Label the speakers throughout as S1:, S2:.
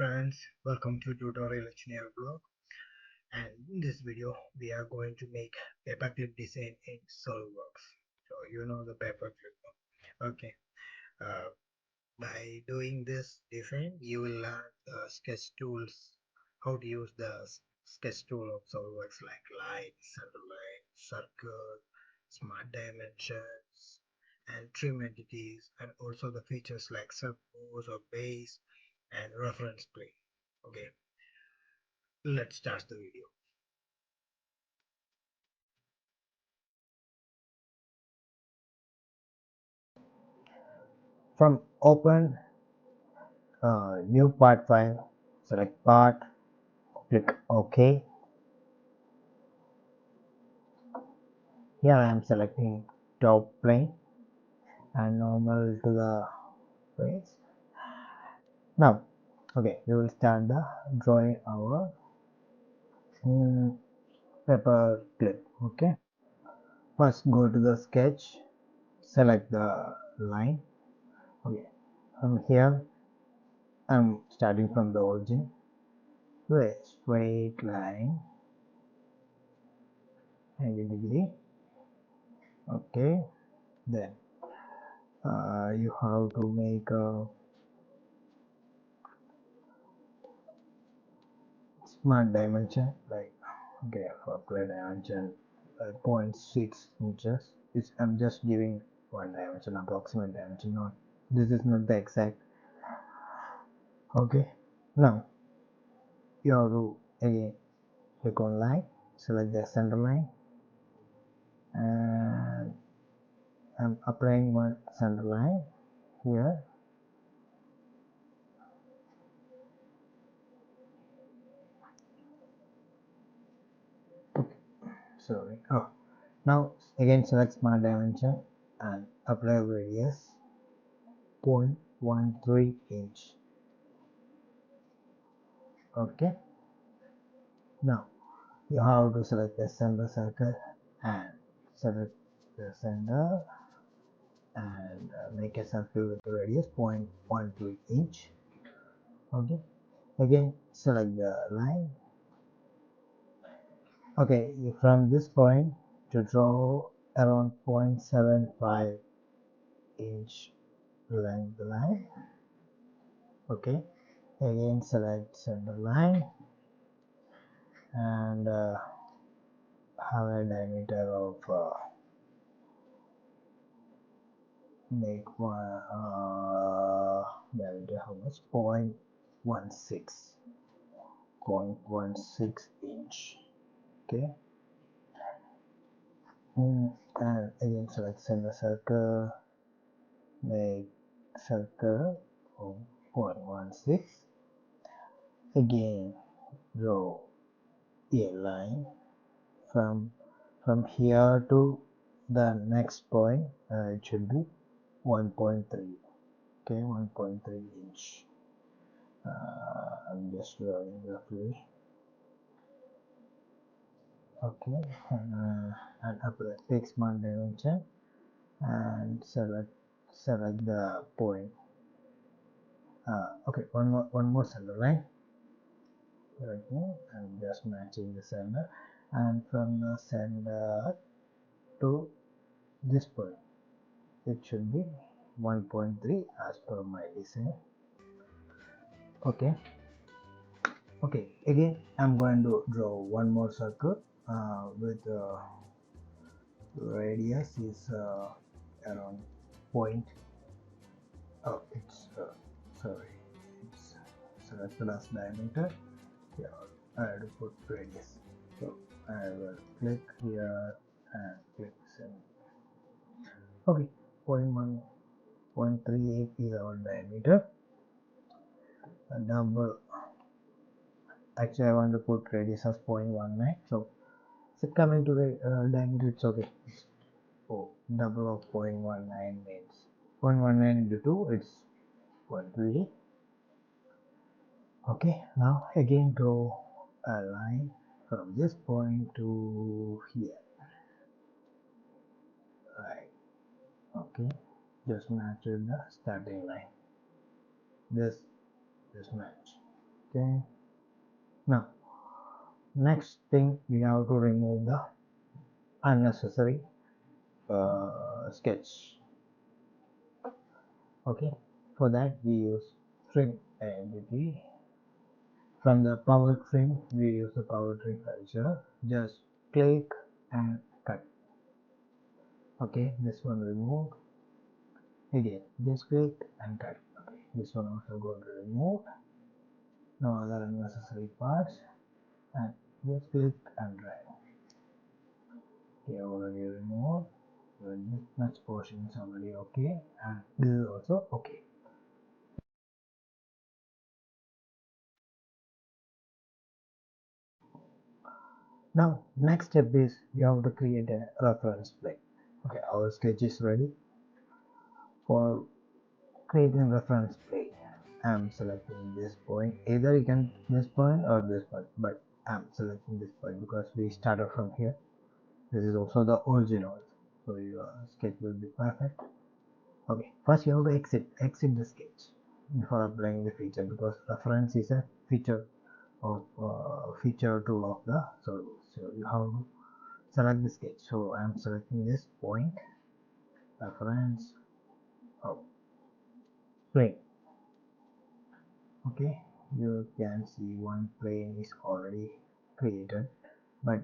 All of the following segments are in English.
S1: friends, welcome to tutorial engineer blog, and in this video we are going to make paperclip design in SolidWorks. So you know the paperclip. Okay. uh, by doing this design you will learn the sketch tools, how to use the sketch tool of SolidWorks like line, centerline, circle, smart dimensions, and trim entities, and also the features like subpose or base and reference plane. Okay, let's start the video. From open new part file, select part, click OK. Here I am selecting top plane and normal to the face. Now, okay, we will start the drawing our paper clip. Okay, first go to the sketch, select the line. Okay, from here I'm starting from the origin to a straight line 90 degree. Okay, then you have to make a smart dimension, like, okay, for play dimension 0.6 inches. I'm just giving one dimension, approximate dimension, not this is not the exact. Okay, now you have to again click on line, select the center line, and I'm applying one center line here. Sorry. Oh, now again select smart dimension and apply radius 0.13 inch. Okay, now you have to select the center circle and select the center and make a circle with the radius 0.13 inch. Okay, again select the line. Okay, from this point to draw around 0.75 inch length line. Okay, again select center line and have a diameter of make one diameter how much, 0.16 inch. Okay, and again select center circle, make circle of 0.16. Again draw a line from here to the next point. It should be 1.3. Okay, 1.3 inch. I'm just drawing roughly. Okay, and apply fix one dimension and select the point. Okay, one more center line. Okay, I'm just matching the center, and from the center to this point it should be 1.3 as per my design. Okay, again I'm going to draw one more circle with radius is around point. Oh, it's sorry, it's selected as diameter. Here I have to put radius, so I will click here and click send. Okay, 0.1.38 is our diameter. A double, actually I want to put radius as 0.19, so coming to the diameter, it's okay. Oh, double of 0.19 means 0.19 into 2, it's 0.3. Okay, now again draw a line from this point to here. Right. Okay, just match with the starting line. This match. Okay. Now, next thing we have to remove the unnecessary sketch. Okay. For that we use trim entity. From the power trim we use the power trim feature. Just click and cut. Okay, this one remove. Again, just click and cut. Okay, this one also going to remove. No other unnecessary parts. And just click and drag. Okay, already removed. This much portion is already okay, and this is also okay. Now, next step is you have to create a reference plane. Okay, our sketch is ready. For creating reference plane, I'm selecting this point. Either you can this point or this point, but I'm selecting this point because we started from here. This is also the original, so your sketch will be perfect. Okay, first you have to exit the sketch before applying the feature, because reference is a feature of feature tool of the SolidWorks. So you have to select the sketch. So I'm selecting this point, reference, oh, plane. Okay, you can see one plane is already created, but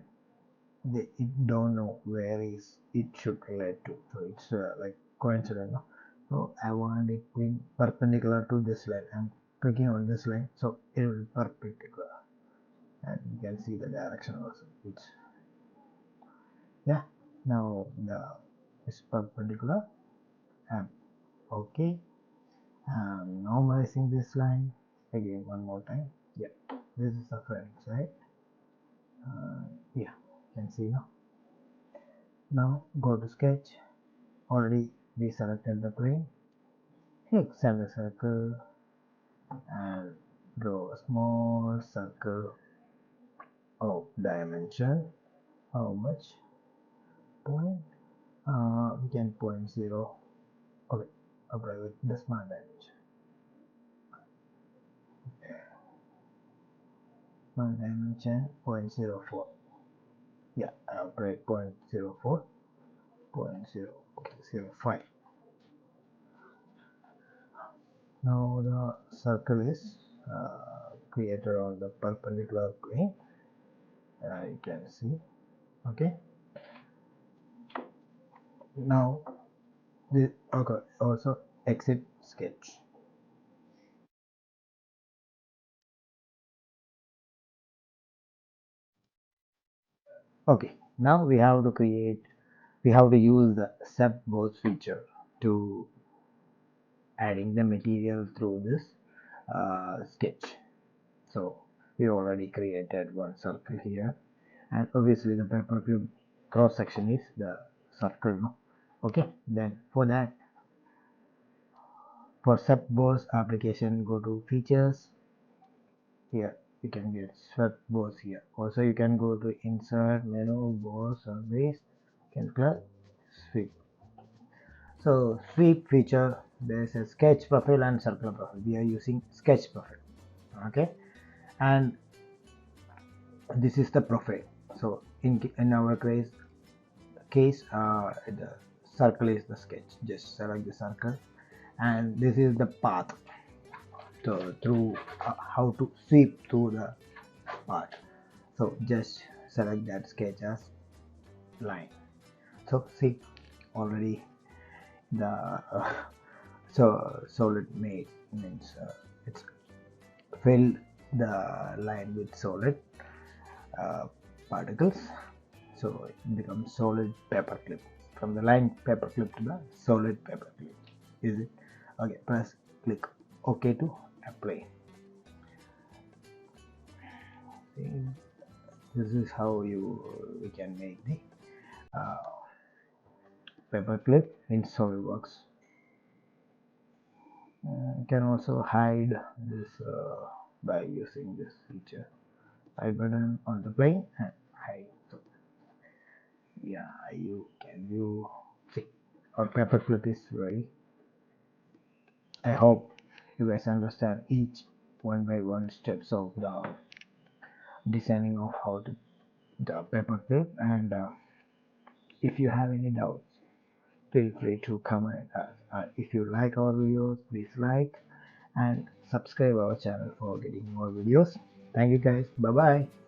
S1: it don't know where is it should relate to, so it's like coincidental. So I want it being perpendicular to this line. I'm clicking on this line, so it will be perpendicular, and you can see the direction also. It's, yeah, now the it's perpendicular. And okay, I'm normalizing this line again one more time. Yeah, this is the friends, right? Yeah, you can see now. Now go to sketch. Already we selected the plane. Extend the circle and draw a small circle of dimension. How much? Point? We can point 0. Okay, apply with the smart dimension. Smart dimension 0.04. Yeah, apply 0.04, 0.05. Now the circle is created on the perpendicular plane. You can see. Okay. Now this, okay, also exit sketch. Okay, now we have to use the sub both feature to adding the material through this sketch. So we already created one circle here, and obviously the paperclip cross section is the circle, no? Okay, then for that, for sub boss application, go to features. Here you can get swept boss here. Also you can go to insert menu, boss, surface, you can click sweep. So sweep feature, there's a sketch profile and circle profile. We are using sketch profile. Okay, and this is the profile. So in our case the circle is the sketch. Just select the circle, and this is the path through how to sweep through the path. So just select that sketch as line. So see, already the solid made means it's filled the line with solid particles, so it becomes solid paperclip. From the line paperclip to the solid paperclip. Is it okay? Press click OK to apply. See, this is how we can make the paperclip in SolidWorks. You can also hide this by using this feature. Hide button on the plane and hide. So, yeah, you see our paperclip is ready. I hope you guys understand each one by one steps of the designing of how to the paperclip, and if you have any doubts, feel free to comment us. If you like our videos, please like and subscribe our channel for getting more videos. Thank you guys. Bye bye.